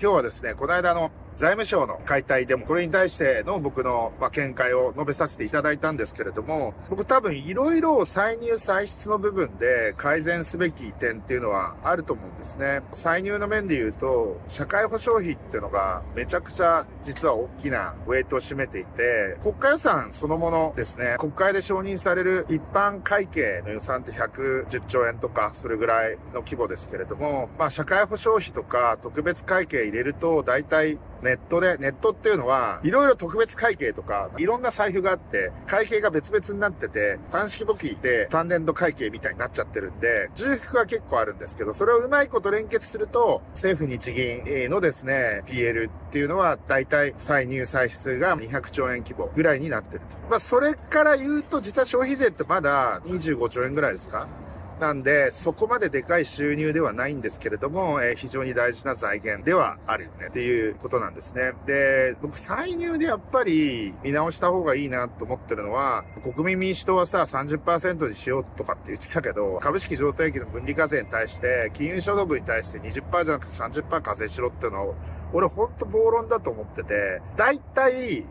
今日はですね、この間の財務省の解体でも、これに対しての僕の見解を述べさせていただいたんですけれども、僕多分いろいろ歳入歳出の部分で改善すべき点っていうのはあると思うんですね。歳入の面で言うと、社会保障費っていうのがめちゃくちゃ実は大きなウェイトを占めていて、国家予算そのものですね、国会で承認される一般会計の予算って110兆円とかそれぐらいの規模ですけれども、社会保障費とか特別会計入れると大体ネットっていうのは、いろいろ特別会計とか、いろんな財布があって、会計が別々になってて、単式簿記で単年度会計みたいになっちゃってるんで、重複は結構あるんですけど、それをうまいこと連結すると、政府日銀のですね、PL っていうのは、大体歳入歳出が200兆円規模ぐらいになってると。それから言うと、実は消費税ってまだ25兆円ぐらいですか？なんで、そこまででかい収入ではないんですけれども、非常に大事な財源ではあるよねっていうことなんですね。で、僕、歳入でやっぱり見直した方がいいなと思ってるのは、国民民主党はさ、30% にしようとかって言ってたけど、株式譲渡益の分離課税に対して、金融所得に対して 20% じゃなくて 30% 課税しろっていうのを、俺ほんと暴論だと思ってて、だいたい、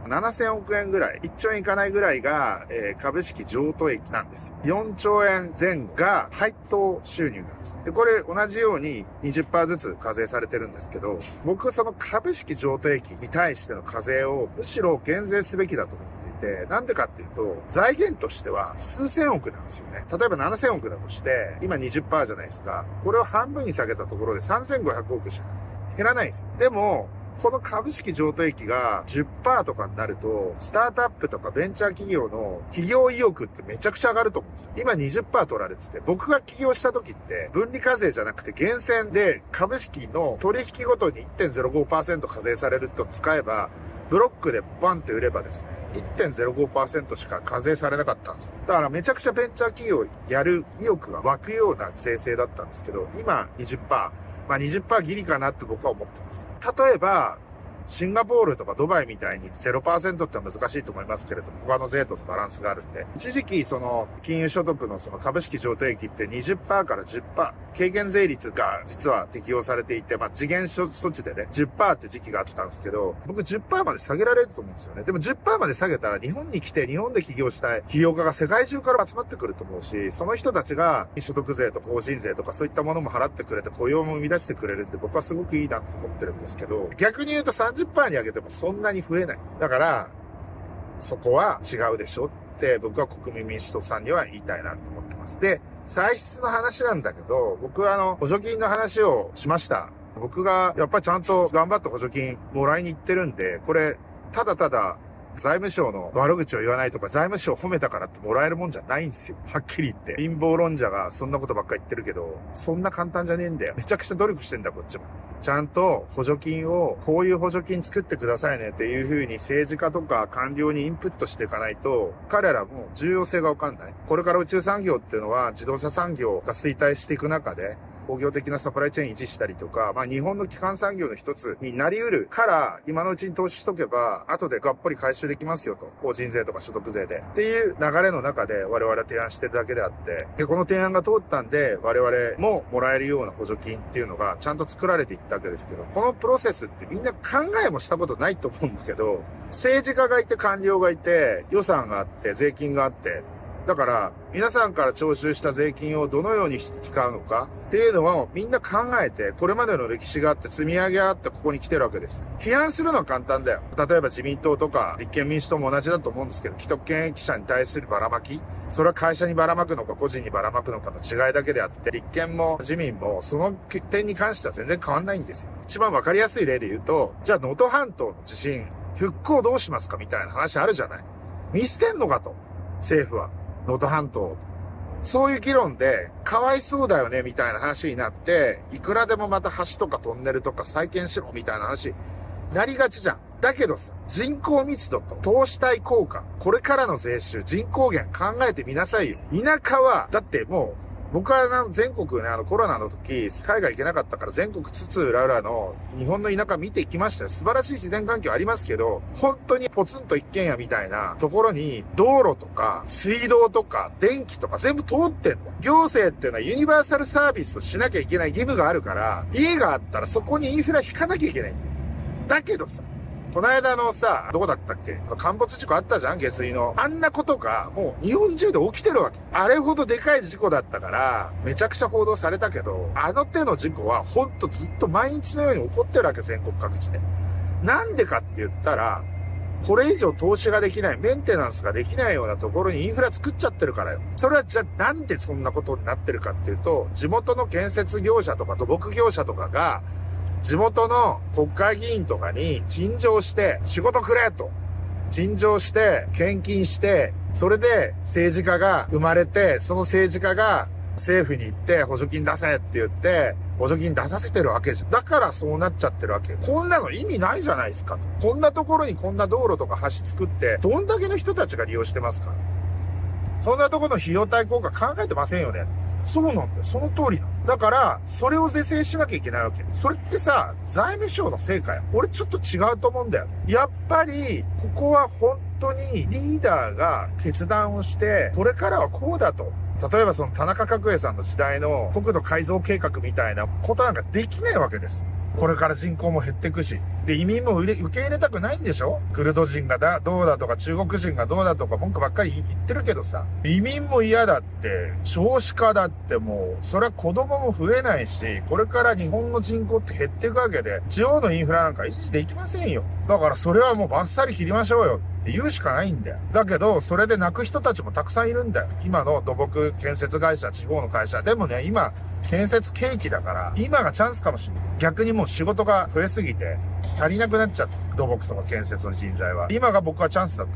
7000億円ぐらい、1兆円いかないぐらいが、株式譲渡益なんですよ。4兆円前後が配当収入なんです。で、これ同じように 20% ずつ課税されてるんですけど、僕その株式譲渡益に対しての課税をむしろ減税すべきだと思っていて、なんでかっていうと、財源としては数千億なんですよね。例えば7000億だとして、今 20% じゃないですか。これを半分に下げたところで3500億しか減らないんですよ。でも、この株式譲渡益が 10% とかになると、スタートアップとかベンチャー企業の企業意欲ってめちゃくちゃ上がると思うんですよ。今 20% 取られてて、僕が起業した時って分離課税じゃなくて厳選で株式の取引ごとに 1.05% 課税されると使えば、ブロックでバンって売ればですね、1.05% しか課税されなかったんです。だからめちゃくちゃベンチャー企業やる意欲が湧くような税制だったんですけど、今 20%。20% ギリかなって僕は思ってます。例えば、シンガポールとかドバイみたいに 0% って難しいと思いますけれども、他の税とのバランスがあるんで、一時期金融所得の株式譲渡益って 20% から 10%、軽減税率が実は適用されていて、時限措置でね、10% って時期があったんですけど、僕 10% まで下げられると思うんですよね。でも 10% まで下げたら日本に来て日本で起業したい起業家が世界中から集まってくると思うし、その人たちが所得税と法人税とかそういったものも払ってくれて雇用も生み出してくれるんで僕はすごくいいなと思ってるんですけど、逆に言うと30% に上げてもそんなに増えない。だから、そこは違うでしょって僕は国民民主党さんには言いたいなと思ってます。で、歳出の話なんだけど、僕は補助金の話をしました。僕がやっぱりちゃんと頑張って補助金もらいに行ってるんで、これ、ただただ、財務省の悪口を言わないとか、財務省を褒めたからってもらえるもんじゃないんですよ。はっきり言って。貧乏論者がそんなことばっかり言ってるけど、そんな簡単じゃねえんだよ。めちゃくちゃ努力してんだ、こっちも。ちゃんと補助金を、こういう補助金作ってくださいねっていう風に政治家とか官僚にインプットしていかないと、彼らも重要性がわかんない。これから宇宙産業っていうのは自動車産業が衰退していく中で、工業的なサプライチェーン維持したりとか、日本の基幹産業の一つになり得るから、今のうちに投資しとけば、後でがっぽり回収できますよと。法人税とか所得税で。っていう流れの中で我々は提案してるだけであって、で、この提案が通ったんで、我々ももらえるような補助金っていうのがちゃんと作られていったわけですけど、このプロセスってみんな考えもしたことないと思うんだけど、政治家がいて官僚がいて、予算があって、税金があって、だから、皆さんから徴収した税金をどのようにして使うのかっていうのはみんな考えて、これまでの歴史があって積み上げがあってここに来てるわけです。批判するのは簡単だよ。例えば自民党とか立憲民主党も同じだと思うんですけど、既得権益者に対するばらまき、それは会社にばらまくのか個人にばらまくのかの違いだけであって、立憲も自民もその点に関しては全然変わんないんですよ。一番わかりやすい例で言うと、じゃあ能登半島の地震、復興どうしますかみたいな話あるじゃない。見捨てんのかと、政府は。能登半島。そういう議論で、かわいそうだよね、みたいな話になって、いくらでもまた橋とかトンネルとか再建しろ、みたいな話、なりがちじゃん。だけどさ、人口密度と投資対効果、これからの税収、人口減考えてみなさいよ。田舎は、だってもう、僕は全国ね、コロナの時、海外行けなかったから全国津々浦々の日本の田舎見てきましたよ。素晴らしい自然環境ありますけど、本当にポツンと一軒家みたいなところに道路とか水道とか電気とか全部通ってんだ。行政っていうのはユニバーサルサービスをしなきゃいけない義務があるから、家があったらそこにインフラ引かなきゃいけないんだ。だけどさ、この間のさ、どこだったっけ？陥没事故あったじゃん？下水の。あんなことが、もう日本中で起きてるわけ。あれほどでかい事故だったから、めちゃくちゃ報道されたけど、あの手の事故はほんとずっと毎日のように起こってるわけ、全国各地で。なんでかって言ったら、これ以上投資ができない、メンテナンスができないようなところにインフラ作っちゃってるからよ。それはじゃあなんでそんなことになってるかっていうと、地元の建設業者とか土木業者とかが、地元の国会議員とかに陳情して仕事くれと。陳情して、献金して、それで政治家が生まれて、その政治家が政府に行って補助金出せって言って、補助金出させてるわけじゃん。だからそうなっちゃってるわけ。こんなの意味ないじゃないですかと。こんなところにこんな道路とか橋作って、どんだけの人たちが利用してますか？そんなところの費用対効果考えてませんよね。そうなんだよ。その通りなの。だから、それを是正しなきゃいけないわけ。それってさ、財務省のせいかよ。俺ちょっと違うと思うんだよ。やっぱり、ここは本当にリーダーが決断をして、これからはこうだと。例えばその田中角栄さんの時代の国土改造計画みたいなことなんかできないわけです。これから人口も減っていくし。で、移民も受け入れたくないんでしょ？クルド人がどうだとか中国人がどうだとか文句ばっかり言ってるけどさ。移民も嫌だって、少子化だってもう、それは子供も増えないし、これから日本の人口って減っていくわけで、地方のインフラなんか維持できませんよ。だからそれはもうバッサリ切りましょうよって言うしかないんだよ。だけど、それで泣く人たちもたくさんいるんだよ。今の土木建設会社、地方の会社。でもね、今、建設景気だから、今がチャンスかもしれない。逆にもう仕事が増えすぎて、足りなくなっちゃった。土木とか建設の人材は。今が僕はチャンスだと。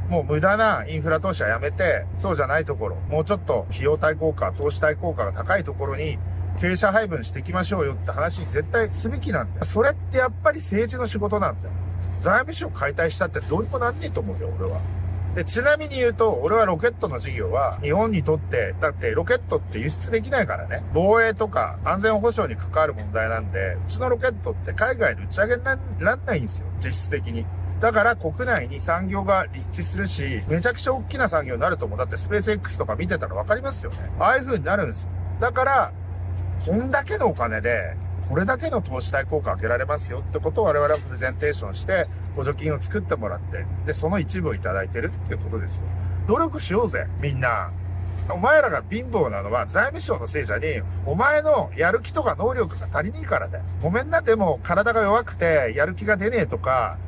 もう無駄なインフラ投資はやめて、そうじゃないところ、もうちょっと費用対効果、投資対効果が高いところに、経営者配分していきましょうよって話に絶対すべきなんだよ。それってやっぱり政治の仕事なんだよ。財務省解体したってどうにもなんねえと思うよ、俺は。で、ちなみに言うと、俺はロケットの事業は日本にとって、だってロケットって輸出できないからね。防衛とか安全保障に関わる問題なんで、うちのロケットって海外で打ち上げにならないんですよ、実質的に。だから国内に産業が立地するし、めちゃくちゃ大きな産業になると思う。だってスペース X とか見てたらわかりますよね。ああいう風になるんですよ。だから、こんだけのお金で、これだけの投資対効果を上げられますよってことを我々はプレゼンテーションして、補助金を作ってもらって、で、その一部をいただいてるってことですよ。努力しようぜ、みんな。お前らが貧乏なのは財務省のせいじゃねえよ。お前のやる気とか能力が足りねえからだよ。ごめんな、でも体が弱くてやる気が出ねえとか、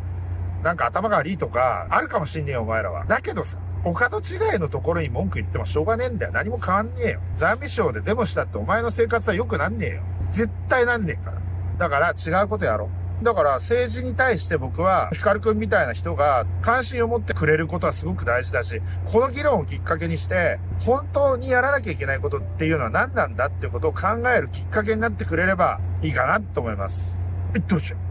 なんか頭が悪いとか、あるかもしんねえよ、お前らは。だけどさ、他と違いのところに文句言ってもしょうがねえんだよ。何も変わんねえよ。財務省でデモしたってお前の生活は良くなんねえよ。絶対なんねえから。だから違うことやろう。だから政治に対して僕はヒカルくんみたいな人が関心を持ってくれることはすごく大事だし、この議論をきっかけにして本当にやらなきゃいけないことっていうのは何なんだっていうことを考えるきっかけになってくれればいいかなと思います。どうしよう。